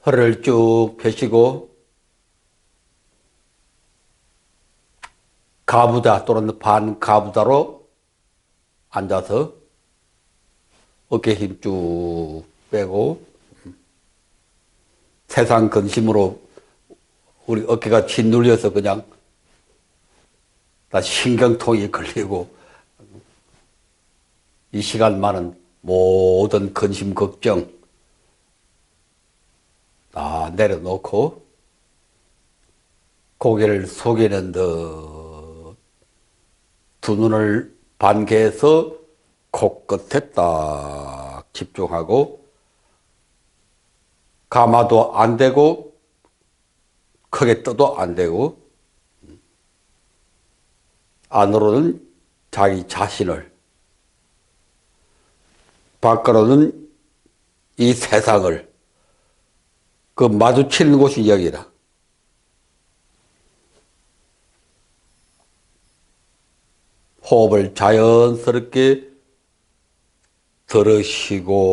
허리를 쭉 펴시고 가부좌 또는 반가부좌로 앉아서 어깨 힘 쭉 빼고 세상 근심으로 우리 어깨가 짓눌려서 그냥 다 신경통이 걸리고 이 시간만은 모든 근심 걱정 다 내려놓고 고개를 숙이는 듯 두 눈을 반개해서 코끝에 딱 집중하고 감아도 안 되고 크게 떠도 안 되고 안으로는 자기 자신을 밖으로는 이 세상을 그 마주치는 곳이 여기다. 호흡을 자연스럽게 들으시고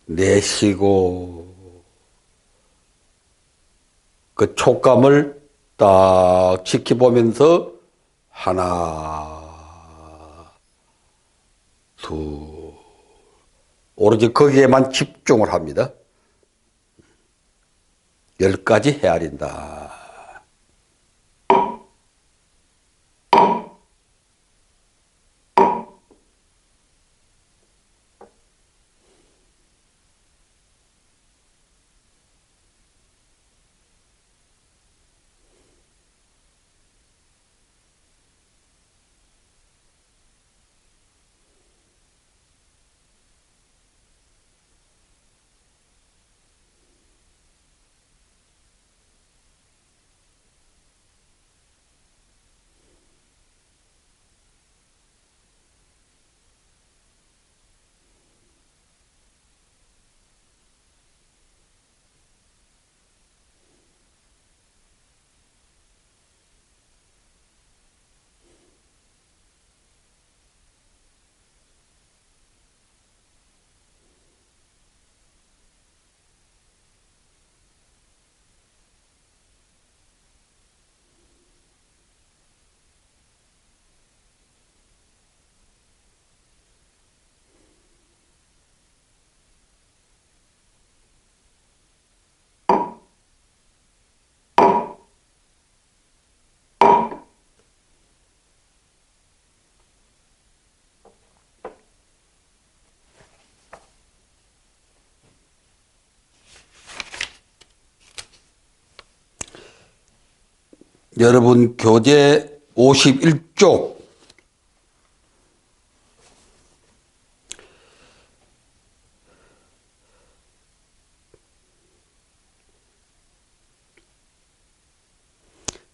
내쉬고 그 촉감을 딱 지켜보면서 하나, 둘, 오로지 거기에만 집중을 합니다. 10가지 헤아린다. 여러분 교재 51쪽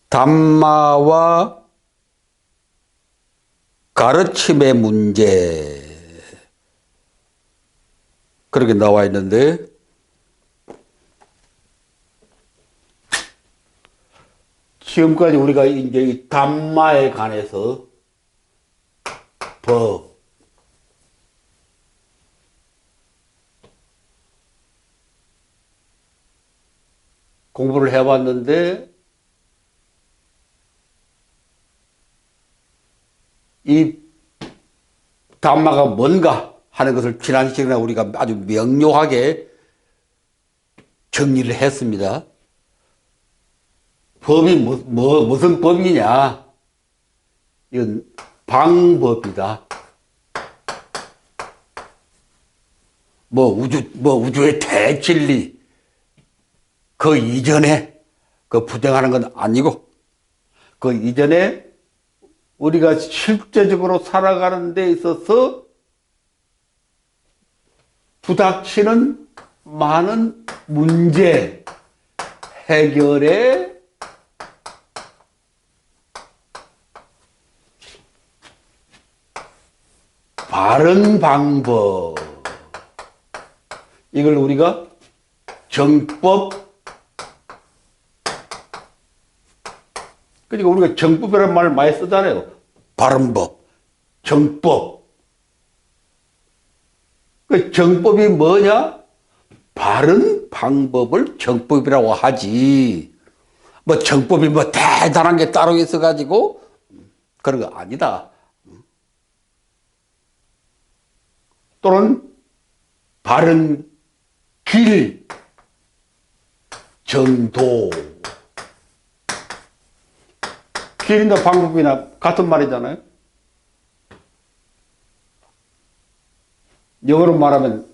담마와 가르침의 문제 그렇게 나와 있는데 지금까지 우리가 이제 이 담마에 관해서 법, 공부를 해왔는데 이 담마가 뭔가 하는 것을 지난 시간에 우리가 아주 명료하게 정리를 했습니다. 법이 무슨 법이냐? 이건 방법이다. 우주의 대진리, 그 이전에 그 부정하는 건 아니고, 그 이전에 우리가 실제적으로 살아가는 데 있어서 부닥치는 많은 문제 해결에 바른 방법, 이걸 우리가 정법, 그러니까 우리가 정법이라는 말을 많이 쓰잖아요. 바른 법, 정법. 그 정법이 뭐냐? 바른 방법을 정법이라고 하지. 뭐 정법이 뭐 대단한 게 따로 있어가지고 그런 거 아니다. 또는 바른 길, 정도. 길이나 방법이나 같은 말이잖아요. 영어로 말하면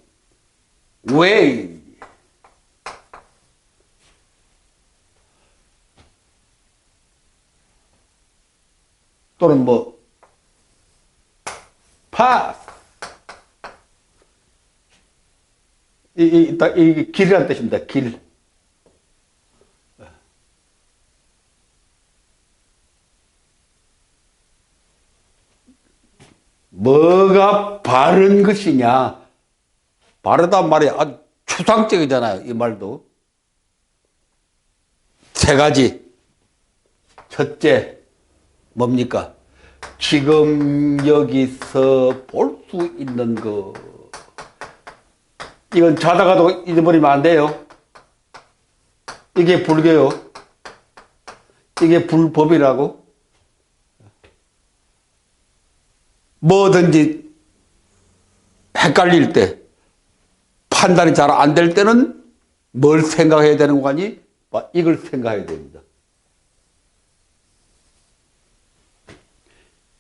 way. 또는 뭐 path. 이 길이라는 뜻입니다. 길. 뭐가 바른 것이냐? 바르단 말이 아주 추상적이잖아요. 이 말도. 세 가지. 첫째, 뭡니까? 지금 여기서 볼 수 있는 거. 이건 자다가도 잊어버리면 안 돼요. 이게 불교요. 이게 불법이라고. 뭐든지 헷갈릴 때, 판단이 잘 안 될 때는 뭘 생각해야 되는 거니? 이걸 생각해야 됩니다.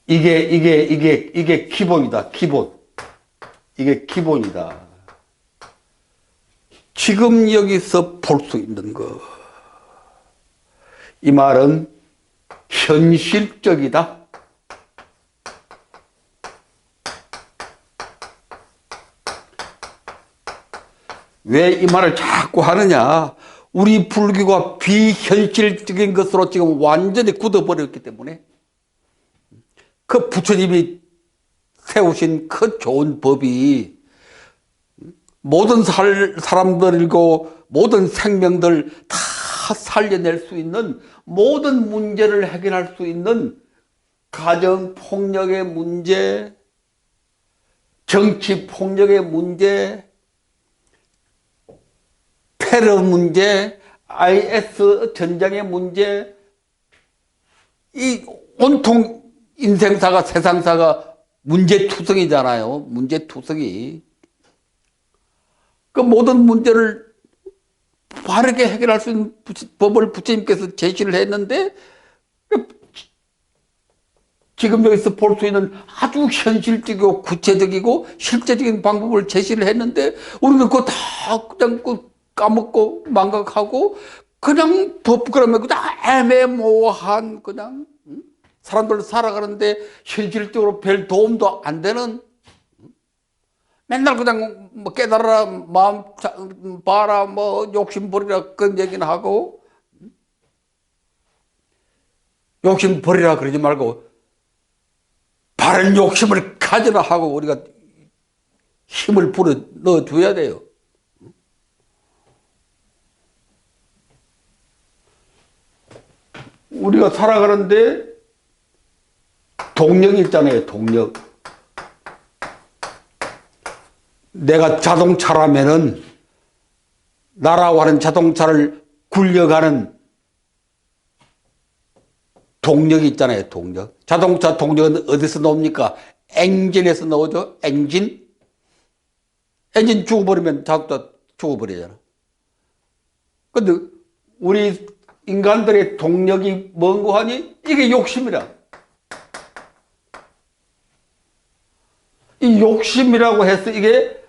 이게 기본이다. 기본. 이게 기본이다. 지금 여기서 볼 수 있는 거. 이 말은 현실적이다. 왜 이 말을 자꾸 하느냐? 우리 불교가 비현실적인 것으로 지금 완전히 굳어버렸기 때문에 그 부처님이 세우신 그 좋은 법이 모든 사람들이고 모든 생명들 다 살려낼 수 있는, 모든 문제를 해결할 수 있는 가정폭력의 문제, 정치폭력의 문제, 테러 문제, IS 전쟁의 문제, 이 온통 인생사가, 세상사가 문제투성이잖아요. 문제투성이. 그 모든 문제를 바르게 해결할 수 있는 법을 부처님께서 제시를 했는데, 지금 여기서 볼 수 있는 아주 현실적이고 구체적이고 실제적인 방법을 제시를 했는데, 우리는 그거 다 그냥 까먹고 망각하고 그냥 그러면 그냥 애매모호한 그냥 사람들 살아가는데 현실적으로 별 도움도 안 되는, 맨날 그냥 뭐 깨달아라, 마음 봐라, 뭐 욕심 버리라 그런 얘기는 하고, 욕심 버리라 그러지 말고 바른 욕심을 가져라 하고 우리가 힘을 불어 넣어줘야 돼요. 우리가 살아가는데 동력이 있잖아요. 동력. 내가 자동차라면은 나라고 하는 자동차를 굴려가는 동력이 있잖아요. 동력. 자동차 동력은 어디서 나옵니까? 엔진에서 나오죠. 엔진. 엔진 죽어버리면 자동차 죽어버리잖아. 근데 우리 인간들의 동력이 뭔고 하니? 이게 욕심이라. 이 욕심이라고 해서 이게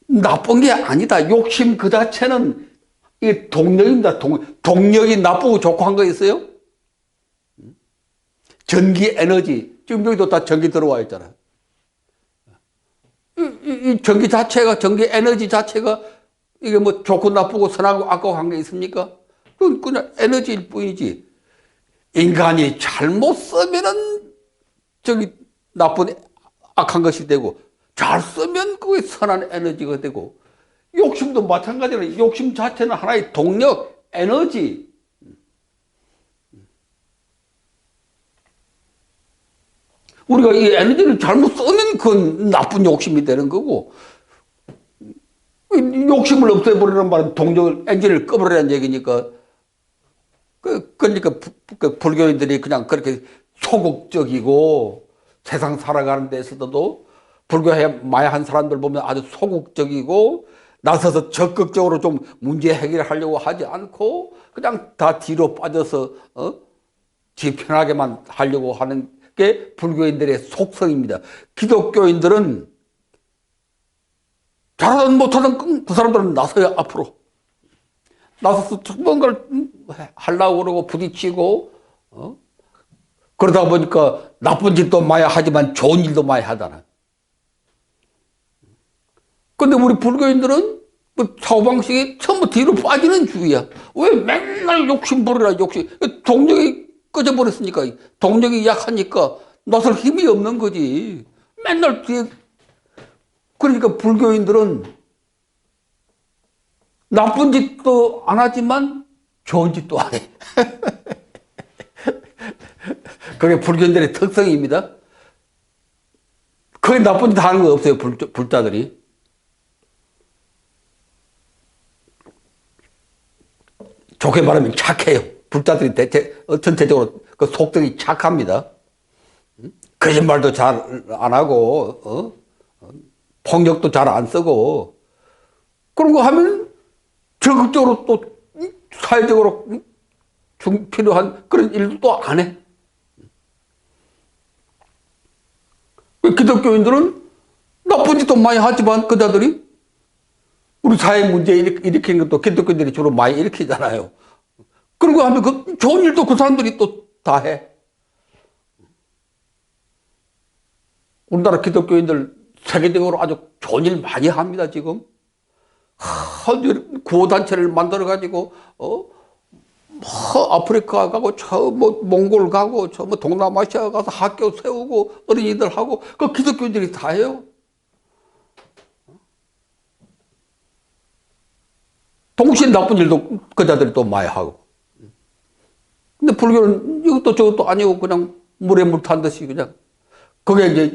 나쁜 게 아니다. 욕심 그 자체는 이게 동력입니다. 동력이 나쁘고 좋고 한 거 있어요? 전기 에너지. 지금 여기도 다 전기 들어와 있잖아. 이 전기 자체가, 전기 에너지 자체가 이게 뭐 좋고 나쁘고 선하고 악하고 한 게 있습니까? 그건 그냥 에너지일 뿐이지. 인간이 잘못 쓰면은 저기 나쁜 악한 것이 되고, 잘 쓰면 그게 선한 에너지가 되고, 욕심도 마찬가지로 욕심 자체는 하나의 동력, 에너지. 우리가 이 에너지를 잘못 쓰면 그건 나쁜 욕심이 되는 거고, 욕심을 없애버리는 말은 동력을, 엔진을 꺼버리라는 얘기니까. 그러니까 불교인들이 그냥 그렇게 소극적이고 세상 살아가는 데 있어서도 불교에 마야한 사람들 보면 아주 소극적이고 나서서 적극적으로 좀 문제 해결하려고 하지 않고 그냥 다 뒤로 빠져서 지 편하게만 하려고 하는 게 불교인들의 속성입니다. 기독교인들은 잘하든 못하든 그 사람들은 나서야 앞으로 나서서 뭔가를 하려고 그러고 부딪히고 그러다 보니까 나쁜 짓도 많이 하지만 좋은 일도 많이 하잖아. 근데 우리 불교인들은 사고방식이 전부 뒤로 빠지는 주의야. 왜 맨날 욕심 부리라 욕심. 동력이 꺼져버렸으니까 동력이 약하니까 나설 힘이 없는 거지. 맨날 뒤에. 그러니까 불교인들은 나쁜 짓도 안 하지만 좋은 짓도 안 해. 그게 불교인들의 특성입니다. 거의 나쁜 짓 하는 거 없어요, 불자들이. 좋게 말하면 착해요. 불자들이 전체적으로 그 속성이 착합니다. 거짓말도 잘 안 하고, 폭력도 잘 안 쓰고, 그런 거 하면 적극적으로 또 사회적으로 필요한 그런 일도 또 안 해. 기독교인들은 나쁜 짓도 많이 하지만 그자들이 우리 사회 문제 일으키는 것도 기독교인들이 주로 많이 일으키잖아요. 그런 거 하면 그 좋은 일도 그 사람들이 또 다 해. 우리나라 기독교인들 세계적으로 아주 좋은 일 많이 합니다, 지금. 구호단체를 만들어가지고, 아프리카 가고, 몽골 가고, 동남아시아 가서 학교 세우고, 어린이들 하고, 그 기독교인들이 다 해요. 동시에 나쁜 일도 그자들이 또 많이 하고. 근데 불교는 이것도 저것도 아니고 그냥 물에 물 탄 듯이 그냥. 그게 이제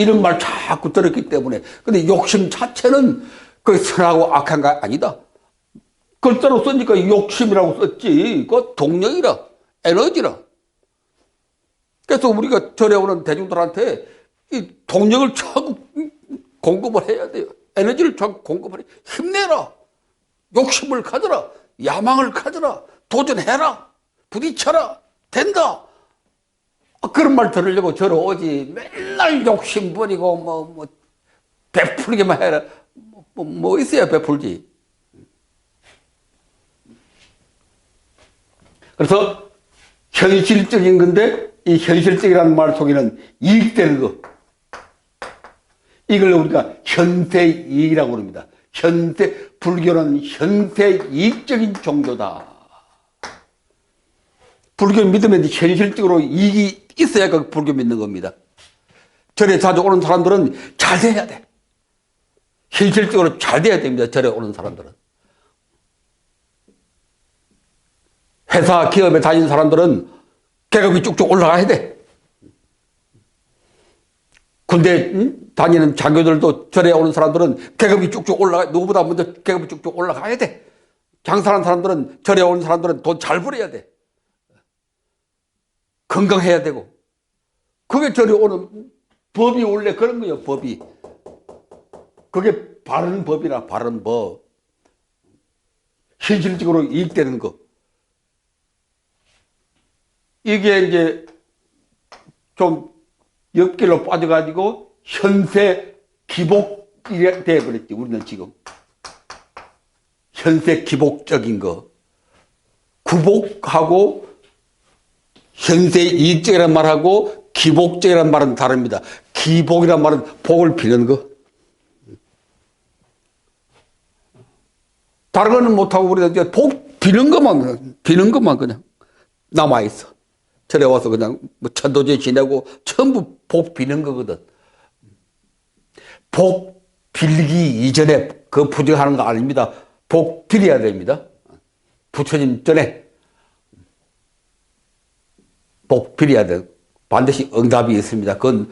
이런 말 자꾸 들었기 때문에. 근데 욕심 자체는 그 선하고 악한 거 아니다. 글자로 쓰니까 욕심이라고 썼지. 그 동력이라, 에너지라. 그래서 우리가 절에 오는 대중들한테 이 동력을 자꾸 공급을 해야 돼요. 에너지를 자꾸 공급을 해. 힘내라. 욕심을 가져라. 야망을 가져라. 도전해라. 부딪혀라. 된다. 그런 말 들으려고 절에 오지. 맨날 욕심 부리고 베풀기만 해라. 뭐 있어야 베풀지. 그래서 현실적인 건데 이 현실적이라는 말 속에는 이익되는 거. 이걸 우리가 현세이익이라고 그럽니다. 불교는 현세이익적인 종교다. 불교 믿으면 현실적으로 이익이 있어야 그 불교 믿는 겁니다. 절에 자주 오는 사람들은 잘 돼야 돼. 현실적으로 잘 돼야 됩니다. 절에 오는 사람들은. 회사, 기업에 다니는 사람들은 계급이 쭉쭉 올라가야 돼. 군대 다니는 장교들도 절에 오는 사람들은 계급이 쭉쭉 누구보다 먼저 계급이 쭉쭉 올라가야 돼. 장사하는 사람들은, 절에 오는 사람들은 돈 잘 벌어야 돼. 건강해야 되고. 그게 절에 오는 법이 원래 그런 거예요, 법이. 그게 바른 법이라, 바른 법. 현실적으로 이익되는 거. 이게 이제 좀 옆길로 빠져가지고 현세 기복이 되어버렸지, 우리는 지금. 현세 기복적인 거. 구복하고 현세 이익적이라는 말하고 기복적이라는 말은 다릅니다. 기복이라는 말은 복을 비는 거. 다른 거는 못하고 우리가 이제 복 비는 것만 그냥 남아있어. 절에 와서 그냥 천도제 지내고 전부 복 비는 거거든. 복 빌기 이전에 그 부정하는 거 아닙니다. 복 빌어야 됩니다. 부처님 전에 복 빌어야 돼. 반드시 응답이 있습니다. 그건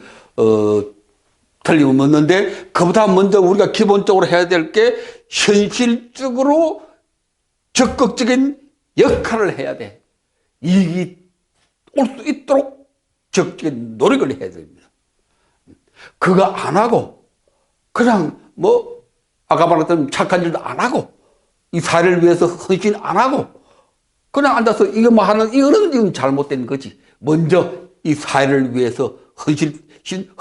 틀림없는데 그보다 먼저 우리가 기본적으로 해야 될 게 현실적으로 적극적인 역할을 해야 돼. 이익이 올 수 있도록 적극적인 노력을 해야 됩니다. 그거 안 하고 그냥 뭐 아까 말했던 착한 일도 안 하고 이 사회를 위해서 헌신 안 하고 그냥 앉아서 이것만 하는 이거는 잘못된 거지. 먼저 이 사회를 위해서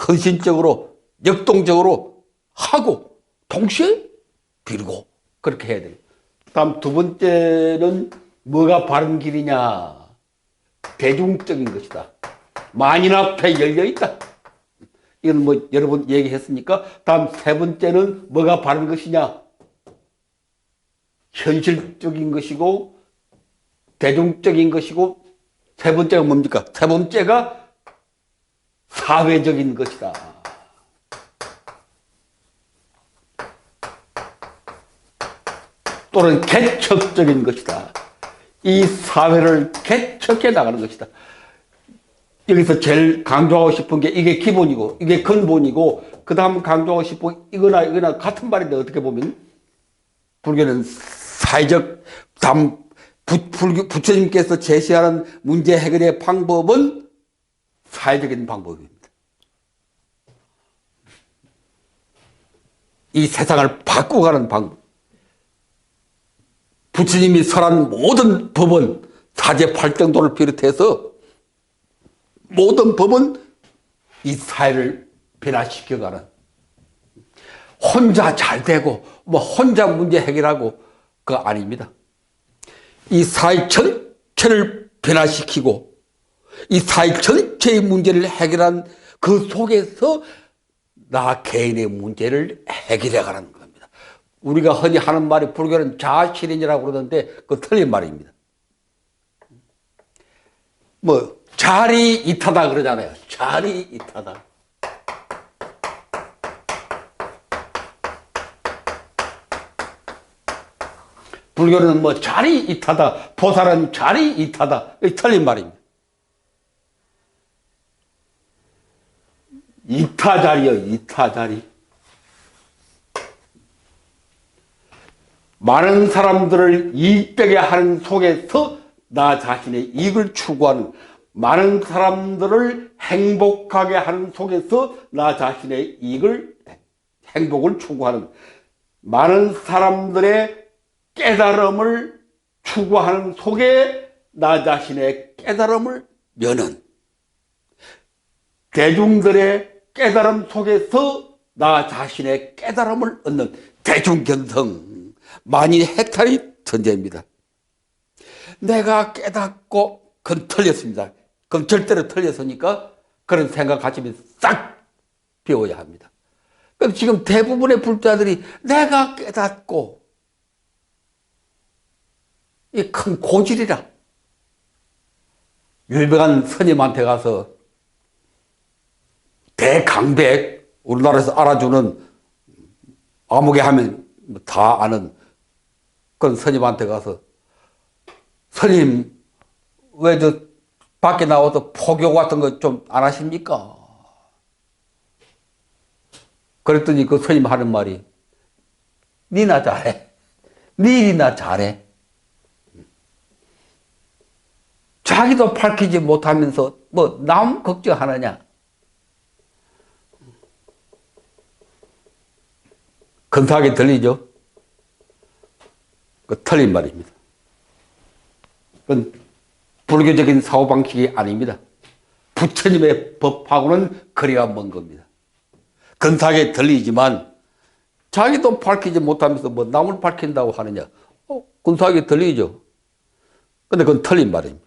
헌신적으로 역동적으로 하고 동시에 빌고 그렇게 해야 돼요. 다음 두 번째는 뭐가 바른 길이냐? 대중적인 것이다. 만인 앞에 열려 있다. 이건 뭐 여러 번 얘기했으니까 다음 세 번째는 뭐가 바른 것이냐? 현실적인 것이고 대중적인 것이고 세 번째가 뭡니까? 세 번째가 사회적인 것이다. 또는 개척적인 것이다. 이 사회를 개척해 나가는 것이다. 여기서 제일 강조하고 싶은 게 이게 기본이고 이게 근본이고 그 다음 강조하고 싶은 이거나 같은 말인데 어떻게 보면 불교는 사회적 부처님께서 제시하는 문제 해결의 방법은 사회적인 방법입니다. 이 세상을 바꾸가는 방법. 부처님이 설한 모든 법은 사제팔정도를 비롯해서 모든 법은 이 사회를 변화시켜가는 혼자 잘 되고 뭐 혼자 문제 해결하고 그거 아닙니다. 이 사회 전체를 변화시키고 이 사회 전체의 문제를 해결한 그 속에서 나 개인의 문제를 해결해가는 겁니다. 우리가 흔히 하는 말이 불교는 자아실현이라고 그러는데 그거 틀린 말입니다. 뭐 자리이타다 그러잖아요. 자리이타다. 불교는 뭐 자리이타다. 보살은 자리이타다. 이게 틀린 말입니다. 이타자리요. 이타자리. 많은 사람들을 이익되게 하는 속에서 나 자신의 이익을 추구하는 많은 사람들을 행복하게 하는 속에서 나 자신의 행복을 추구하는 많은 사람들의 깨달음을 추구하는 속에 나 자신의 깨달음을 여는 대중들의 깨달음 속에서 나 자신의 깨달음을 얻는 대중견성 만인 해탈이 전제입니다. 내가 깨닫고 그건 틀렸습니다. 그건 절대로 틀렸으니까 그런 생각 가지면 싹 비워야 합니다. 그럼 지금 대부분의 불자들이 내가 깨닫고 이 큰 고질이라 유명한 스님한테 가서 대강백 우리나라에서 알아주는 아무개 하면 다 아는 그런 스님한테 가서 스님 왜 저 밖에 나와서 포교 같은 거 좀 안 하십니까? 그랬더니 그 스님 하는 말이 니나 잘해. 니 일이나 잘해. 자기도 밝히지 못하면서 뭐 남 걱정하느냐. 근사하게 들리죠? 그 틀린 말입니다. 그건 불교적인 사고방식이 아닙니다. 부처님의 법하고는 거리가 먼 겁니다. 근사하게 들리지만 자기도 밝히지 못하면서 뭐 남을 밝힌다고 하느냐. 근사하게 들리죠. 근데 그건 틀린 말입니다.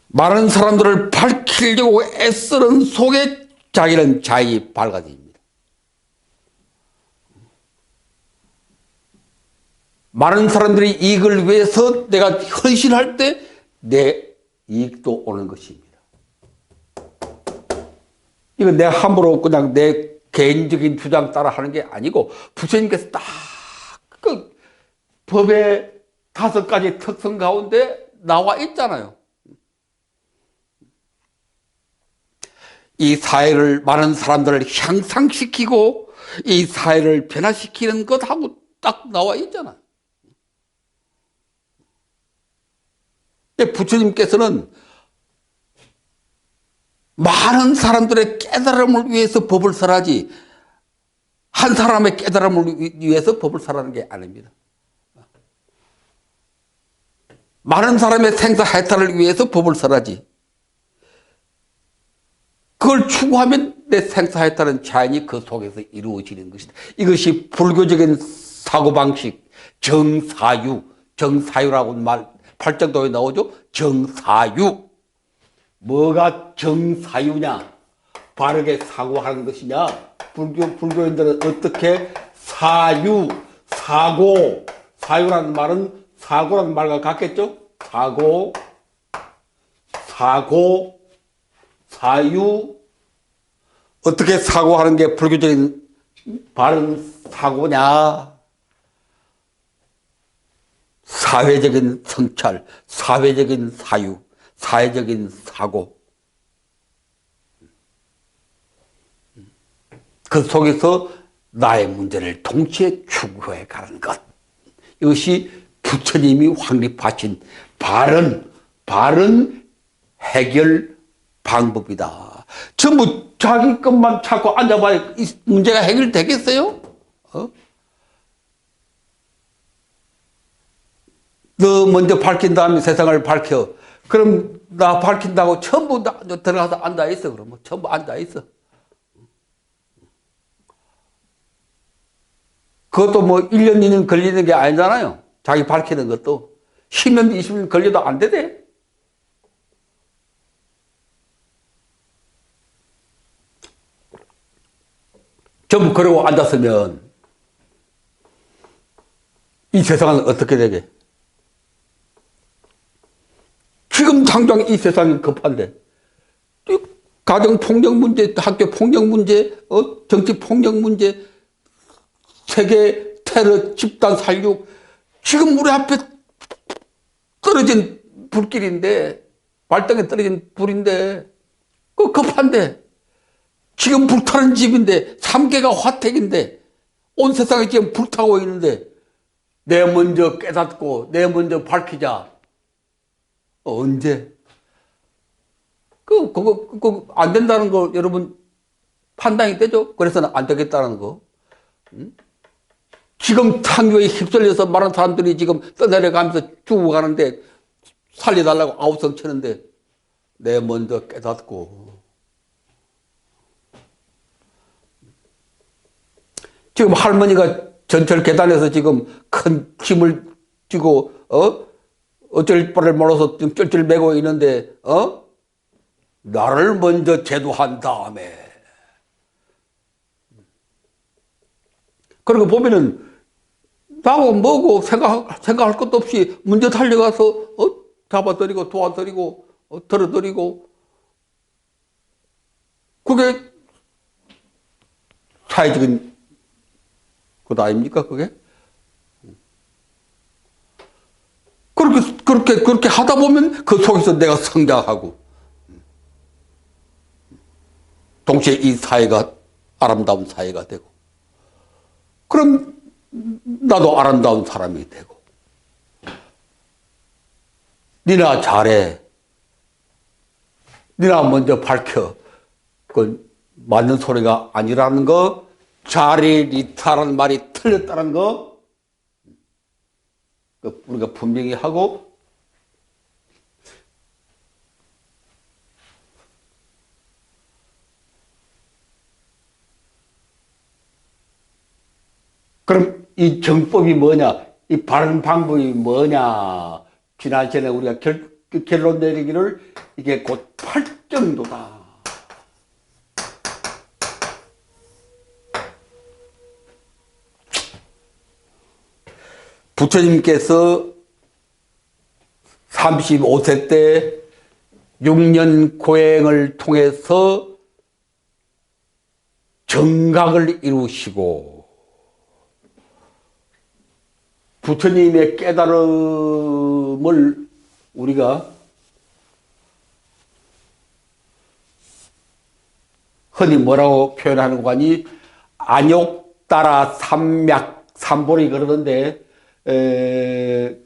많은 사람들을 밝히려고 애쓰는 속에 자기는 자기 밝아집니다. 많은 사람들이 이익을 위해서 내가 헌신할 때 내 이익도 오는 것입니다. 이건 내가 함부로 그냥 내 개인적인 주장 따라 하는 게 아니고 부처님께서 딱 그 법의 5가지 특성 가운데 나와 있잖아요. 이 사회를, 많은 사람들을 향상시키고 이 사회를 변화시키는 것하고 딱 나와 있잖아. 부처님께서는 많은 사람들의 깨달음을 위해서 법을 설하지 한 사람의 깨달음을 위해서 법을 설하는 게 아닙니다. 많은 사람의 생사해탈을 위해서 법을 설하지 그걸 추구하면 내 생사해탈은 자연히 그 속에서 이루어지는 것이다. 이것이 불교적인 사고방식, 정사유, 정사유라고 말, 팔정도에 나오죠. 정사유. 뭐가 정사유냐? 바르게 사고하는 것이냐? 불교인들은 어떻게 사유, 사고, 사유라는 말은 사고라는 말과 같겠죠? 사고, 사유. 어떻게 사고하는 게 불교적인 바른 사고냐? 사회적인 성찰, 사회적인 사유, 사회적인 사고. 그 속에서 나의 문제를 동시에 추구해 가는 것. 이것이 부처님이 확립하신 바른 해결 방법이다. 전부 자기 것만 찾고 앉아봐야 이 문제가 해결되겠어요? 너 먼저 밝힌 다음에 세상을 밝혀. 그럼 나 밝힌다고 전부 들어가서 앉아있어. 그러면 전부 앉아있어. 그것도 뭐 1년, 2년 걸리는 게 아니잖아요. 자기 밝히는 것도. 10년, 20년 걸려도 안 되대. 전부 그러고 앉았으면 이 세상은 어떻게 되게? 지금 당장 이 세상이 급한데 가정폭력 문제, 학교폭력 문제, 정치폭력 문제, 세계 테러, 집단 살육 지금 우리 앞에 떨어진 불길인데 발등에 떨어진 불인데 그 급한데 지금 불타는 집인데 3개가 화택인데 온 세상이 지금 불타고 있는데 내 먼저 깨닫고 내 먼저 밝히자. 언제? 그거 안 된다는 거 여러분 판단이 되죠? 그래서는 안 되겠다는 거. 지금 창조에 휩쓸려서 많은 사람들이 지금 떠내려가면서 죽어가는데 살려달라고 아우성 치는데 내 먼저 깨닫고 지금 할머니가 전철 계단에서 지금 큰 짐을 쥐고 어쩔 바를 몰라서 지금 쩔쩔 매고 있는데 나를 먼저 제도한 다음에 그러고 보면은 나하고 뭐고 생각할 것도 없이 먼저 달려가서 잡아드리고 도와드리고 들어드리고 그게 사회적인 것 아닙니까 그게? 그렇게 하다 보면 그 속에서 내가 성장하고 동시에 이 사회가 아름다운 사회가 되고 그럼 나도 아름다운 사람이 되고 니나 잘해 니나 먼저 밝혀 그 맞는 소리가 아니라는 거 자리리타라는 말이 틀렸다는 거 우리가 분명히 하고 그럼 이 정법이 뭐냐? 이 바른 방법이 뭐냐? 지난 시간에 우리가 결론 내리기를 이게 곧 팔정도다. 부처님께서 35세 때 6년 고행을 통해서 정각을 이루시고 부처님의 깨달음을 우리가 흔히 뭐라고 표현하는 거니? 안욕 따라 삼맥, 삼보리 그러던데, 근데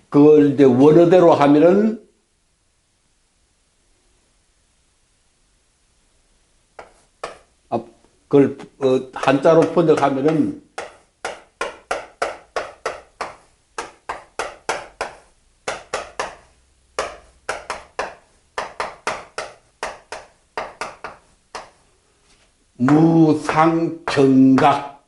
그걸 이제 원어대로 하면은 그걸 한자로 번역하면은 무상정각,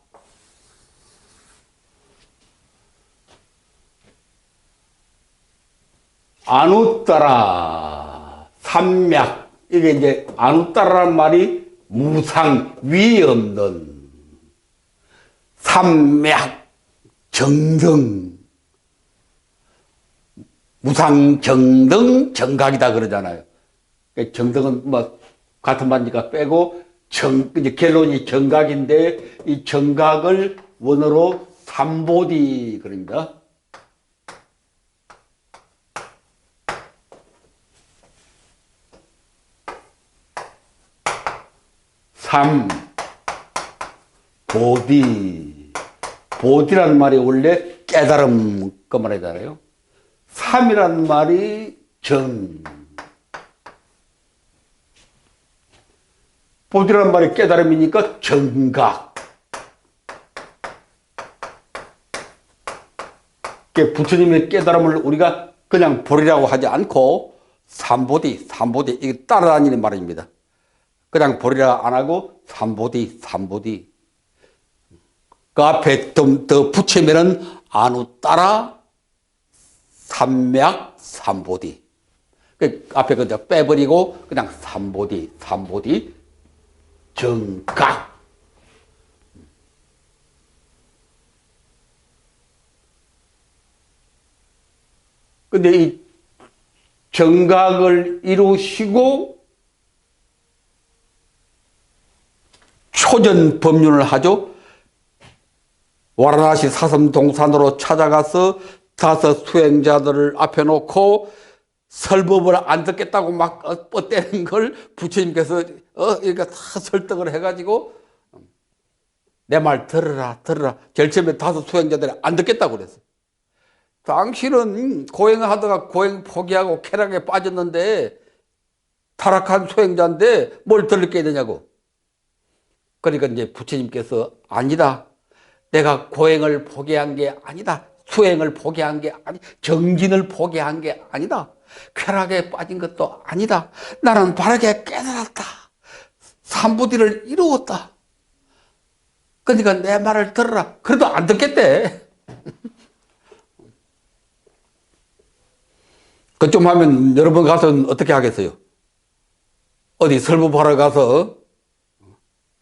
안웃따라 삼맥, 이게 이제 안웃따라라는 말이 무상, 위 없는, 삼맥, 정등, 무상, 정등, 정각이다 그러잖아요. 정등은 뭐 같은 말이니까 빼고 이제 결론이 정각인데 이 정각을 원어로 삼보디 그럽니다. 보디. 보디라는 말이 원래 깨달음 그 말이잖아요. 삼이라는 말이 정. 보디라는 말이 깨달음이니까 정각. 부처님의 깨달음을 우리가 그냥 보리라고 하지 않고 삼보디, 이게 따라다니는 말입니다. 그냥 보리라 안 하고 삼보디. 그 앞에 좀 더 붙이면은 안우 따라 삼맥 삼보디. 그 앞에 그저 빼버리고 그냥 삼보디 정각. 근데 이 정각을 이루시고 초전 법륜을 하죠. 와라나시 사섬동산으로 찾아가서 다섯 수행자들을 앞에 놓고 설법을 안 듣겠다고 막 뻗대는 걸 부처님께서 이렇게 다 설득을 해가지고 내 말 들으라. 제일 처음에 다섯 수행자들이 안 듣겠다고 그랬어. 당신은 고행을 하다가 고행 포기하고 쾌락에 빠졌는데 타락한 수행자인데 뭘 들을 게 되냐고. 그러니까 이제 부처님께서 아니다. 내가 고행을 포기한 게 아니다. 수행을 포기한 게 아니다. 정진을 포기한 게 아니다. 쾌락에 빠진 것도 아니다. 나는 바르게 깨달았다. 삼보디를 이루었다. 그러니까 내 말을 들으라. 그래도 안 듣겠대. 그 좀 하면 여러분 가서는 어떻게 하겠어요? 어디 설법하러 가서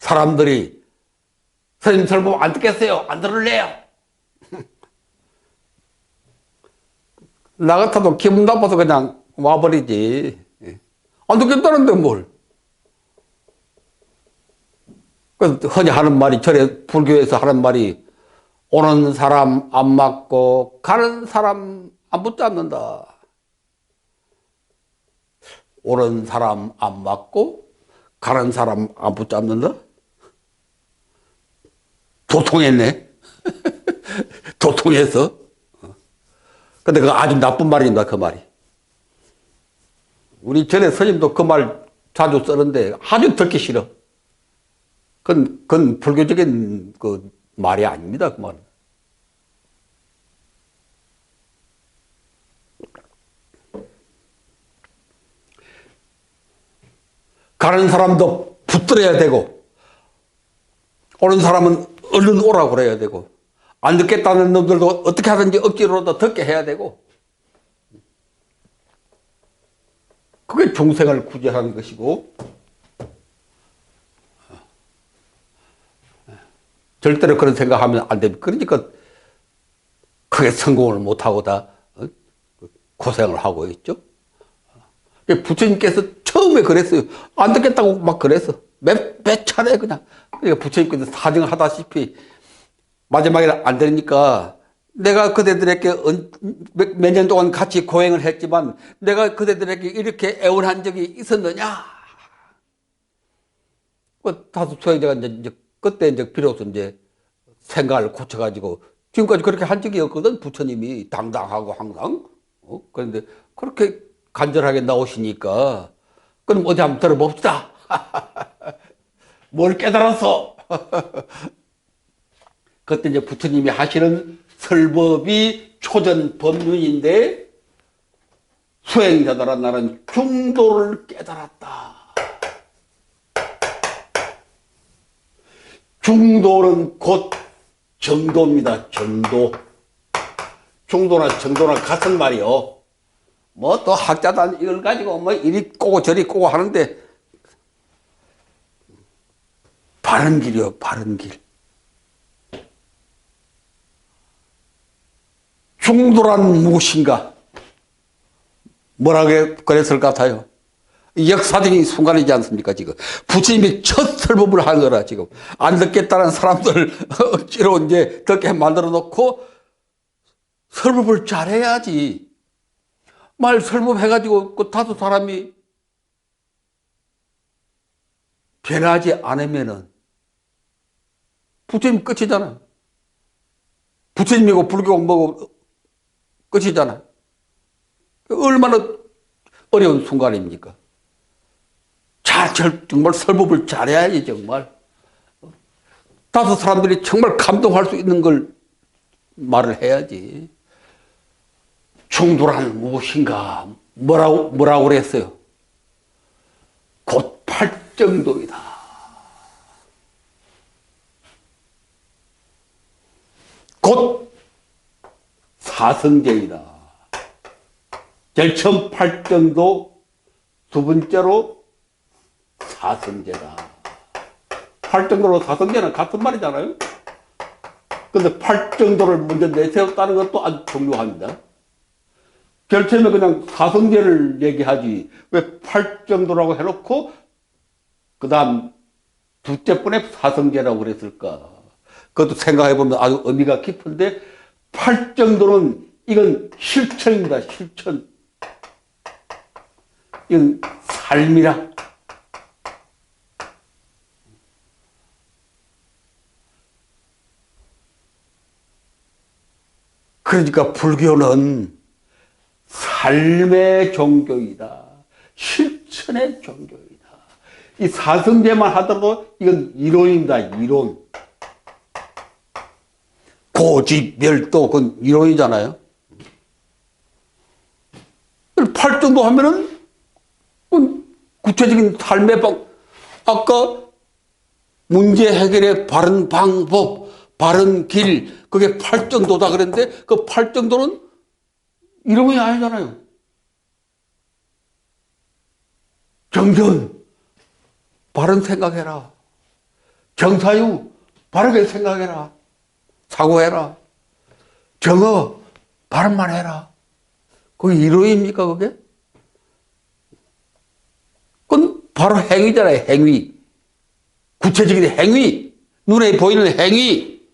사람들이 선생님 설법 안 듣겠어요? 안 들을래요? 나 같아도 기분 나빠서 그냥 와버리지. 안 듣겠다는데 뭘. 흔히 하는 말이, 절에 불교에서 하는 말이 오는 사람 안 맞고 가는 사람 안 붙잡는다. 오는 사람 안 맞고 가는 사람 안 붙잡는다? 도통했네. 도통해서. 근데 그거 아주 나쁜 말입니다, 그 말이. 우리 전에 스님도 그 말 자주 쓰는데 아주 듣기 싫어. 그건 불교적인 그 말이 아닙니다, 그 말은. 가는 사람도 붙들어야 되고, 오는 사람은 얼른 오라고 그래야 되고, 안 듣겠다는 놈들도 어떻게 하든지 억지로라도 듣게 해야 되고, 그게 중생을 구제하는 것이고, 절대로 그런 생각하면 안 됩니다. 그러니까 크게 성공을 못하고 다 고생을 하고 있죠. 부처님께서 처음에 그랬어요. 안 듣겠다고 막 그랬어. 몇 차례 그냥. 그러니까 부처님께서 사정하다시피 마지막에 안 되니까 내가 그대들에게 몇 년 동안 같이 고행을 했지만 내가 그대들에게 이렇게 애원한 적이 있었느냐? 다수 수행자가 이제 그때 이제 비로소 이제 생각을 고쳐가지고 지금까지 그렇게 한 적이 없거든. 부처님이 당당하고 항상. 그런데 그렇게 간절하게 나오시니까 그럼 어디 한번 들어봅시다. 뭘 깨달았어? 그때 이제 부처님이 하시는 설법이 초전 법륜인데 수행자들아 나는 중도를 깨달았다. 중도는 곧 정도입니다. 정도. 중도나 정도나 같은 말이요. 뭐 또 학자단 이걸 가지고 뭐 이리 꼬고 저리 꼬고 하는데 바른 길이요. 바른 길. 중도란 무엇인가? 뭐라고 그랬을 것 같아요? 역사적인 순간이지 않습니까, 지금? 부처님이 첫 설법을 한 거라, 지금. 안 듣겠다는 사람들 억지로 이제 듣게 만들어 놓고 설법을 잘해야지. 말 설법해가지고 그 다수 사람이 변하지 않으면은 부처님 끝이잖아. 부처님이고 불교고 뭐고 끝이잖아. 얼마나 어려운 순간입니까? 정말 설법을 잘해야지, 정말. 다섯 사람들이 정말 감동할 수 있는 걸 말을 해야지. 중도란 무엇인가? 뭐라고 그랬어요? 곧 팔정도이다. 곧 사성제이다. 제일 처음 팔정도, 두 번째로 사성제다. 팔정도로 사성제는 같은 말이잖아요. 근데 팔정도를 먼저 내세웠다는 것도 아주 중요합니다. 결처에는 그냥 사성제를 얘기하지 왜 팔정도라고 해놓고 그 다음 둘째 번에 사성제라고 그랬을까? 그것도 생각해보면 아주 의미가 깊은데 팔정도는 이건 실천입니다. 실천. 이건 삶이라. 그러니까 불교는 삶의 종교이다. 실천의 종교이다. 이 사성제만 하더라도 이건 이론입니다. 이론. 고집멸도 그건 이론이잖아요. 팔정도 하면은 구체적인 삶의 아까 문제 해결의 바른 방법, 바른 길, 그게 팔정도다 그랬는데 그 팔정도는 이론이 아니잖아요. 정전, 바른 생각해라. 정사유, 바르게 생각해라. 사고해라. 정어, 바른 말 해라. 그게 이론입니까, 그게? 그건 바로 행위잖아요, 행위. 구체적인 행위. 눈에 보이는 행위.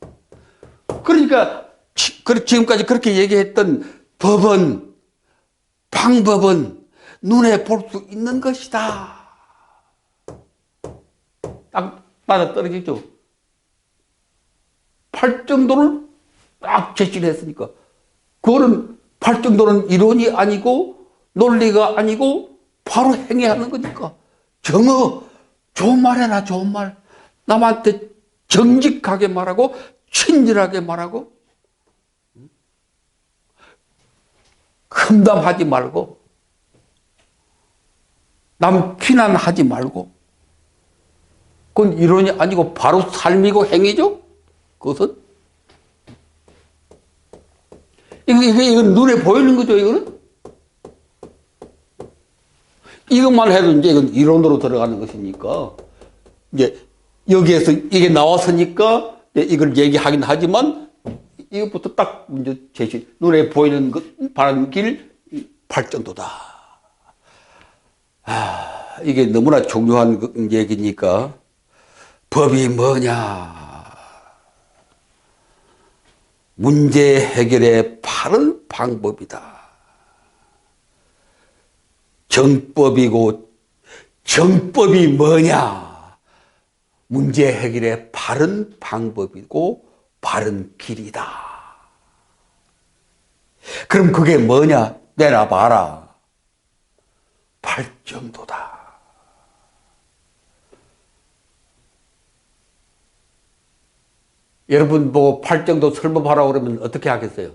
그러니까, 지금까지 그렇게 얘기했던 법은, 방법은 눈에 볼 수 있는 것이다. 딱 맞아 떨어지죠. 팔정도를 딱 제시를 했으니까. 그거는 팔정도는 이론이 아니고 논리가 아니고 바로 행위하는 거니까. 정어, 좋은 말 해라, 좋은 말. 남한테 정직하게 말하고 친절하게 말하고 험담하지 말고 남 비난하지 말고. 그건 이론이 아니고 바로 삶이고 행위죠. 그것은 이건 눈에 보이는 거죠. 이것만 해도 이제 이건 이론으로 들어가는 것이니까 이제 여기에서 이게 나왔으니까 이걸 얘기하긴 하지만 이것부터 딱 문제 제시. 눈에 보이는 것, 바른 길, 팔정도다. 이게 너무나 중요한 얘기니까 법이 뭐냐? 문제 해결의 바른 방법이다. 정법이고 정법이 뭐냐? 문제 해결의 바른 방법이고 바른 길이다. 그럼 그게 뭐냐? 내놔봐라. 팔정도다. 여러분 뭐 팔정도 설법하라고 그러면 어떻게 하겠어요?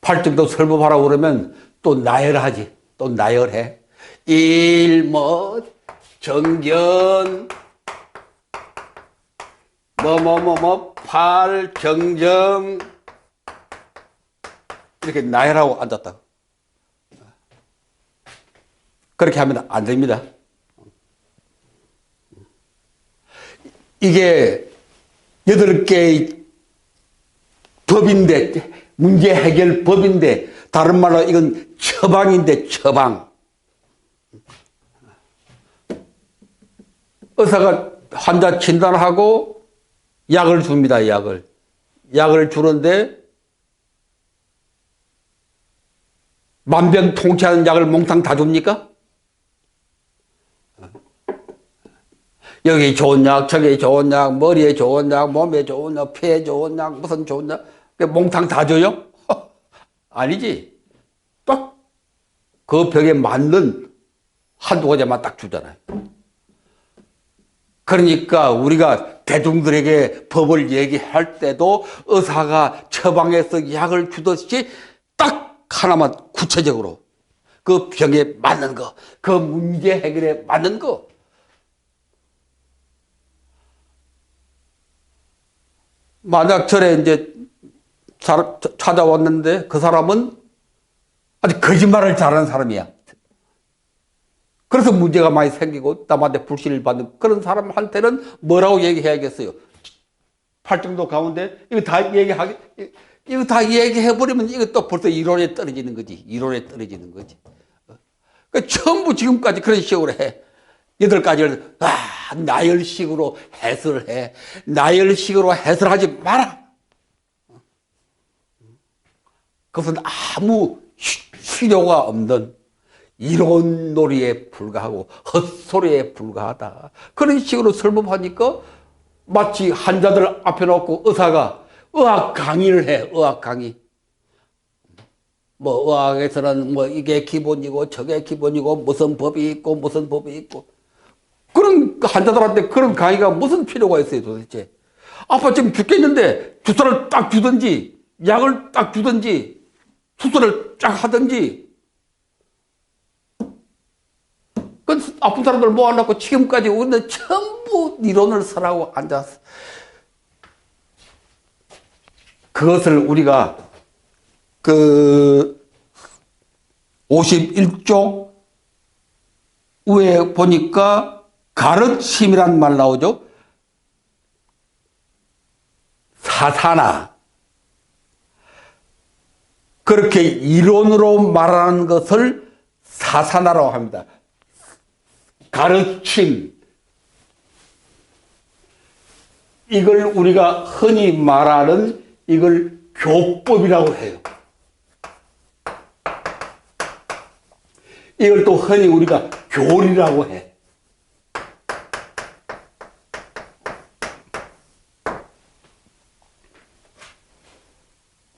팔정도 설법하라고 그러면 또 나열하지. 또 나열해. 일뭐 정견 팔정정 이렇게 나열하고 앉았다. 그렇게 하면 안 됩니다. 이게 8개의 법인데, 문제 해결 법인데, 다른 말로 이건 처방인데, 처방. 의사가 환자 진단하고 약을 줍니다, 약을. 약을 주는데, 만병통치하는 약을 몽땅 다 줍니까? 여기 좋은 약, 저기 좋은 약, 머리에 좋은 약, 몸에 좋은 약, 폐에 좋은 약, 무슨 좋은 약, 몽땅 다 줘요? 아니지. 딱 그 병에 맞는 한두 가지만 딱 주잖아요. 그러니까 우리가 대중들에게 법을 얘기할 때도 의사가 처방해서 약을 주듯이 딱 하나만 구체적으로 그 병에 맞는 거, 그 문제 해결에 맞는 거. 만약 절에 이제 찾아왔는데 그 사람은 아주 거짓말을 잘하는 사람이야. 그래서 문제가 많이 생기고 남한테 불신을 받는 그런 사람한테는 뭐라고 얘기해야겠어요? 팔정도 가운데 이거 다 얘기해버리면 이거 또 벌써 이론에 떨어지는 거지. 이론에 떨어지는 거지. 그러니까 전부 지금까지 그런 식으로 해. 8가지를 나열식으로 해설해. 나열식으로 해설하지 마라. 그것은 아무 필요가 없는 이론놀이에 불과하고 헛소리에 불과하다. 그런 식으로 설법하니까 마치 환자들 앞에 놓고 의사가 의학 강의를 해. 의학 강의. 뭐 의학에서는 뭐 이게 기본이고 저게 기본이고 무슨 법이 있고 무슨 법이 있고 그런 환자들한테 그런 강의가 무슨 필요가 있어요 도대체. 아빠 지금 죽겠는데 주사를 딱 주든지 약을 딱 주든지 수술을 쫙 하든지 그 아픈 사람들 모아놓고 지금까지 우리는 전부 이론을 설하고 앉았어. 그것을 우리가 그 51쪽 위에 보니까 가르침이란 말 나오죠. 사사나. 그렇게 이론으로 말하는 것을 사사나라고 합니다. 가르침. 이걸 우리가 흔히 말하는 이걸 교법이라고 해요. 이걸 또 흔히 우리가 교리라고 해.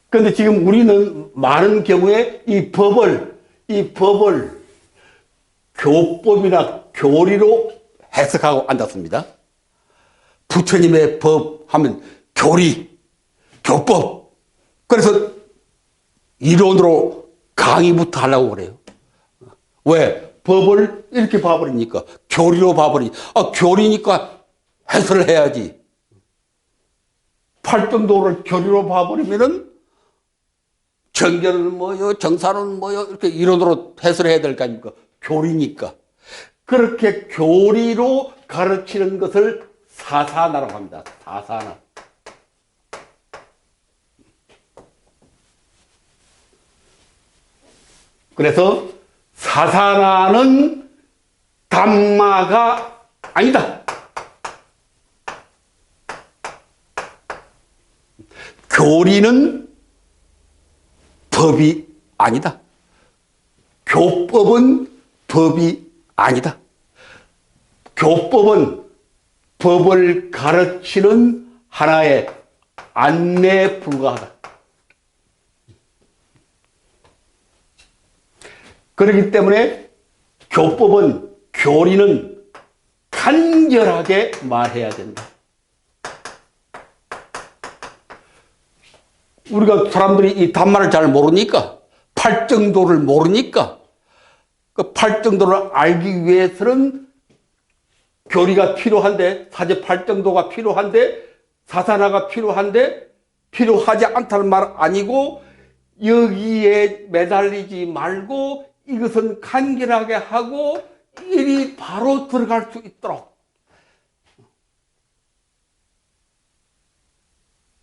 그런데 지금 우리는 많은 경우에 이 법을 교법이나 교리로 해석하고 앉았습니다. 부처님의 법 하면 교리, 교법. 그래서 이론으로 강의부터 하려고 그래요. 왜? 법을 이렇게 봐버리니까. 교리로 봐버리니. 교리니까 해설을 해야지. 팔정도를 교리로 봐버리면은 정견은 뭐요, 정사는 뭐요, 이렇게 이론으로 해설해야 될 거 아닙니까? 교리니까. 그렇게 교리로 가르치는 것을 사사나라고 합니다. 사사나. 그래서 사사나는 담마가 아니다. 교리는 법이 아니다. 교법은 법이 아니다. 교법은 법을 가르치는 하나의 안내에 불과하다. 그렇기 때문에 교법은, 교리는 간결하게 말해야 된다. 우리가 사람들이 이 단말을 잘 모르니까, 팔정도를 모르니까, 그 팔정도를 알기 위해서는 교리가 필요한데, 사제 팔정도가 필요한데, 사사나가 필요한데, 필요하지 않다는 말 아니고, 여기에 매달리지 말고, 이것은 간결하게 하고, 일이 바로 들어갈 수 있도록.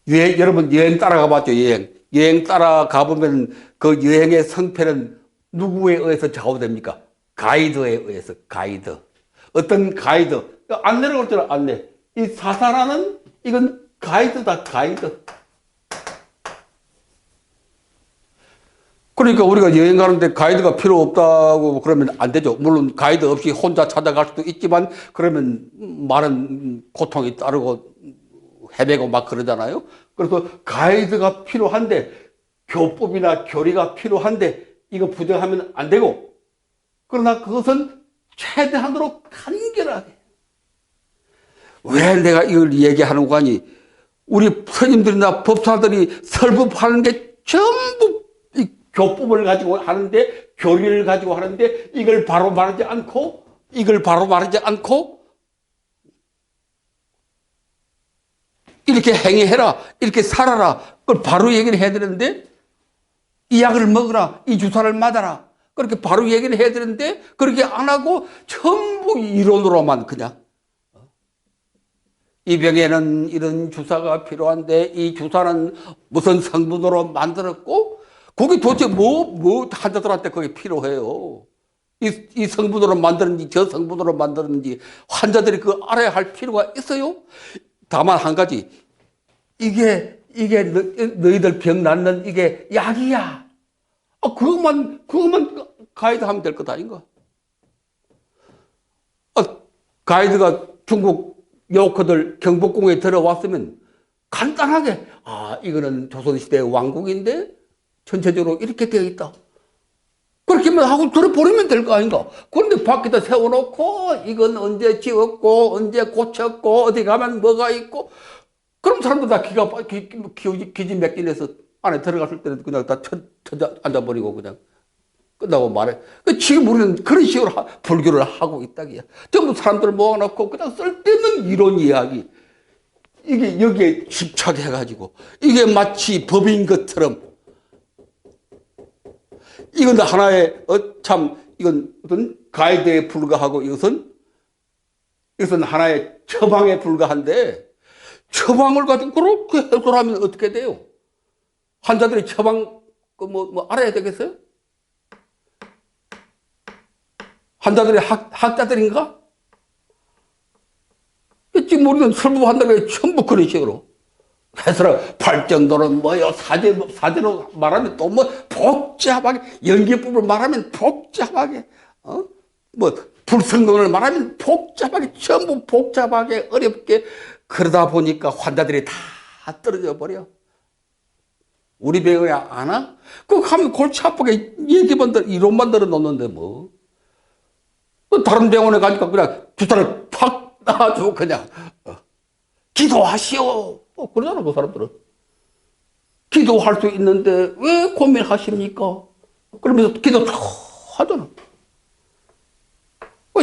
여러분 여행 따라가 봤죠, 여행. 여행 따라가 보면 그 여행의 성패는 누구에 의해서 좌우됩니까? 가이드에 의해서, 가이드. 어떤 가이드. 안내를 올 때는 안내. 이 사사라는 이건 가이드다, 가이드. 그러니까 우리가 여행 가는데 가이드가 필요 없다고 그러면 안 되죠. 물론 가이드 없이 혼자 찾아갈 수도 있지만 그러면 많은 고통이 따르고 헤매고 막 그러잖아요. 그래서 가이드가 필요한데, 교법이나 교리가 필요한데 이거 부정하면 안 되고, 그러나 그것은 최대한으로 간결하게. 왜 내가 이걸 얘기하는 거니? 우리 스님들이나 법사들이 설법하는 게 전부 이 교법을 가지고 하는데, 교리를 가지고 하는데, 이걸 바로 말하지 않고 이렇게 행해라, 이렇게 살아라, 그걸 바로 얘기를 해야 되는데, 이 약을 먹으라, 이 주사를 맞아라, 그렇게 바로 얘기를 해야 되는데 그렇게 안 하고 전부 이론으로만 그냥, 이 병에는 이런 주사가 필요한데 이 주사는 무슨 성분으로 만들었고, 그게 도대체 뭐 환자들한테 그게 필요해요. 이 성분으로 만들었는지 저 성분으로 만들었는지 환자들이 그거 알아야 할 필요가 있어요. 다만 한 가지, 이게 너희들 병 낫는 이게 약이야. 그것만 가이드 하면 될 것 아닌가? 가이드가 중국 요커들 경복궁에 들어왔으면 간단하게, 이거는 조선시대의 왕궁인데 전체적으로 이렇게 되어 있다, 그렇게만 하고 들어버리면 될 거 아닌가? 그런데 밖에다 세워놓고 이건 언제 지었고 언제 고쳤고 어디 가면 뭐가 있고, 그럼 사람들 다 기진맥진해서 안에 들어갔을 때는 그냥 다 앉아버리고 그냥 끝나고 말해. 지금 우리는 그런 식으로 불교를 하고 있다기야. 전부 사람들 모아놓고 그냥 쓸데없는 이론 이야기, 이게 여기에 집착해가지고 이게 마치 법인 것처럼, 이건 하나의 이건 어떤 가이드에 불과하고, 이것은 하나의 처방에 불과한데, 처방을 가지고 그렇게 해설하면 어떻게 돼요? 환자들이 처방 알아야 되겠어요? 환자들이 학자들인가? 지금 우리는 설법한다고 해서 전부 그런 식으로 해설하고, 팔정도는 뭐요, 사제로 말하면 또 뭐 복잡하게, 연기법을 말하면 복잡하게, 불성론을 말하면 복잡하게, 전부 복잡하게 어렵게, 그러다 보니까 환자들이 다 떨어져 버려. 우리 병원에 안 와? 그거 가면 골치 아프게 얘기만 이론만 들어놓는데 뭐. 다른 병원에 가니까 그냥 주사를 팍 놔주고 그냥 기도하시오, 그러잖아 그 사람들은. 기도할 수 있는데 왜 고민하십니까? 그러면서 기도 다 하잖아.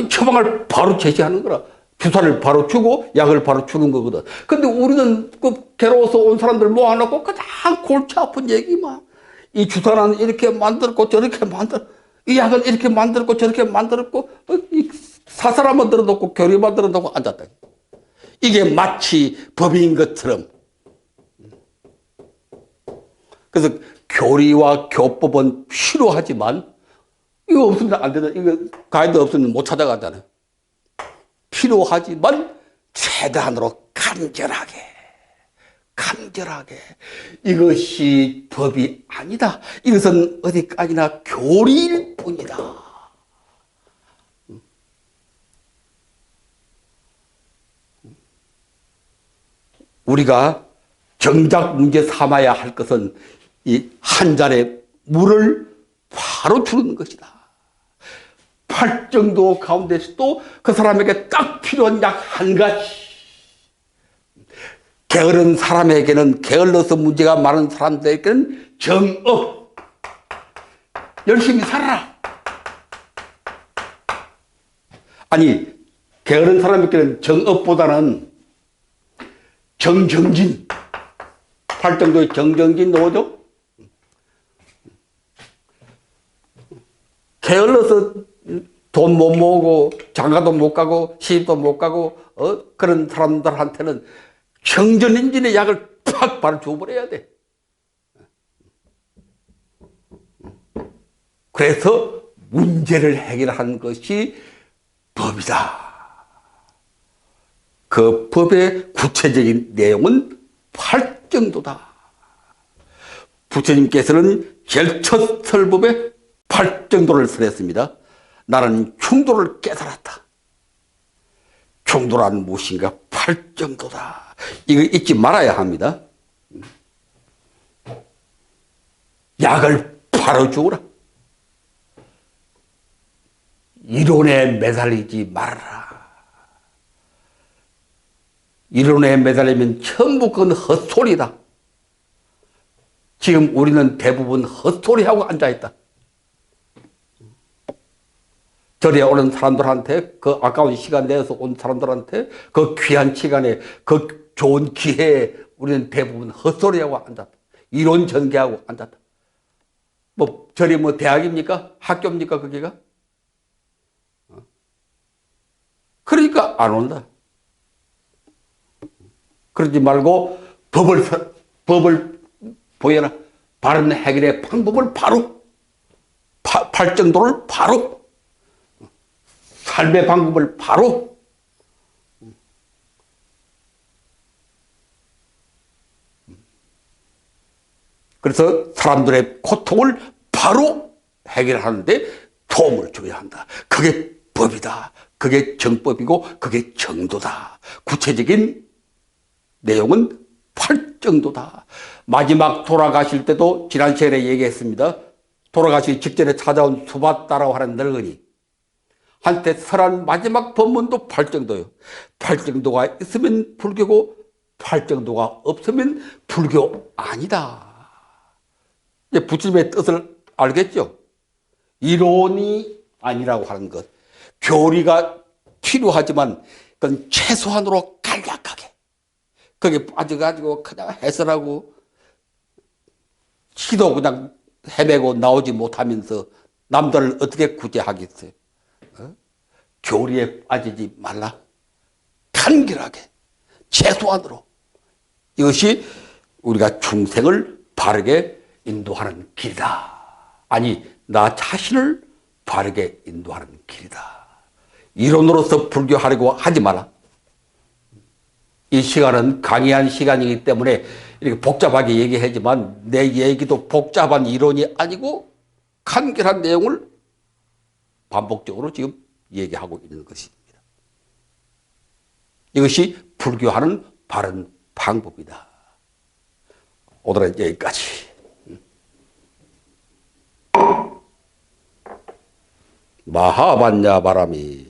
처방을 바로 제시하는 거라. 주사를 바로 주고 약을 바로 주는 거거든. 근데 우리는 그 괴로워서 온 사람들 모아놓고 그냥 골치 아픈 얘기만. 이 주사는 이렇게 만들었고 저렇게 이 약은 이렇게 만들었고 저렇게 만들었고, 이 사사람만 들어놓고 교리만 들어놓고 앉았다. 이게 마치 법인 것처럼. 그래서 교리와 교법은 필요하지만 이거 없으면 안 되는, 이거 가이드 없으면 못 찾아가잖아요. 필요하지만 최대한으로 간결하게. 이것이 법이 아니다. 이것은 어디까지나 교리일 뿐이다. 우리가 정작 문제 삼아야 할 것은 이 한 잔의 물을 바로 주는 것이다. 팔정도 가운데서도 그 사람에게 딱 필요한 약 한 가지. 게으른 사람에게는, 게을러서 문제가 많은 사람들에게는 정업. 열심히 살아라. 아니, 게으른 사람에게는 정업보다는 정정진. 팔정도의 정정진 넣어줘? 게을러서 돈 못 모으고 장가도 못 가고 시집도 못 가고 그런 사람들한테는 정전인진의 약을 팍 바로 줘버려야 돼. 그래서 문제를 해결한 것이 법이다. 그 법의 구체적인 내용은 팔정도다. 부처님께서는 제일 첫 설법에 팔정도를 설했습니다. 나는 충도를 깨달았다. 충도란 무엇인가? 팔정도다. 이거 잊지 말아야 합니다. 약을 바로 주어라. 이론에 매달리지 말아라. 이론에 매달리면 전부 그건 헛소리다. 지금 우리는 대부분 헛소리하고 앉아있다. 절에 오는 사람들한테, 그 아까운 시간 내서 온 사람들한테 그 귀한 시간에, 그 좋은 기회에 우리는 대부분 헛소리하고 앉았다. 이론 전개하고 앉았다. 뭐 절이 뭐 대학입니까? 학교입니까? 거기가? 그러니까 안 온다. 그러지 말고 법을 보여라. 바른 해결의 방법을 바로, 팔정도를 바로, 삶의 방법을 바로. 그래서 사람들의 고통을 바로 해결하는데 도움을 줘야 한다. 그게 법이다. 그게 정법이고 그게 정도다. 구체적인 내용은 팔정도다. 마지막 돌아가실 때도 지난 시간에 얘기했습니다. 돌아가시기 직전에 찾아온 수바따라고 하는 늙은이 한테 설한 마지막 법문도 팔정도예요. 팔정도가 있으면 불교고 팔정도가 없으면 불교 아니다. 이제 부처님의 뜻을 알겠죠? 이론이 아니라고 하는 것. 교리가 필요하지만 그건 최소한으로 간략하게. 거기에 빠져가지고 그냥 해설하고 시도 그냥 헤매고 나오지 못하면서 남들을 어떻게 구제하겠어요? 교리에 빠지지 말라. 간결하게, 최소한으로. 이것이 우리가 중생을 바르게 인도하는 길이다. 아니, 나 자신을 바르게 인도하는 길이다. 이론으로서 불교하려고 하지 마라. 이 시간은 강의한 시간이기 때문에 이렇게 복잡하게 얘기하지만 내 얘기도 복잡한 이론이 아니고 간결한 내용을 반복적으로 지금 얘기하고 있는 것입니다. 이것이 불교하는 바른 방법이다. 오늘은 여기까지. 마하반야 바람이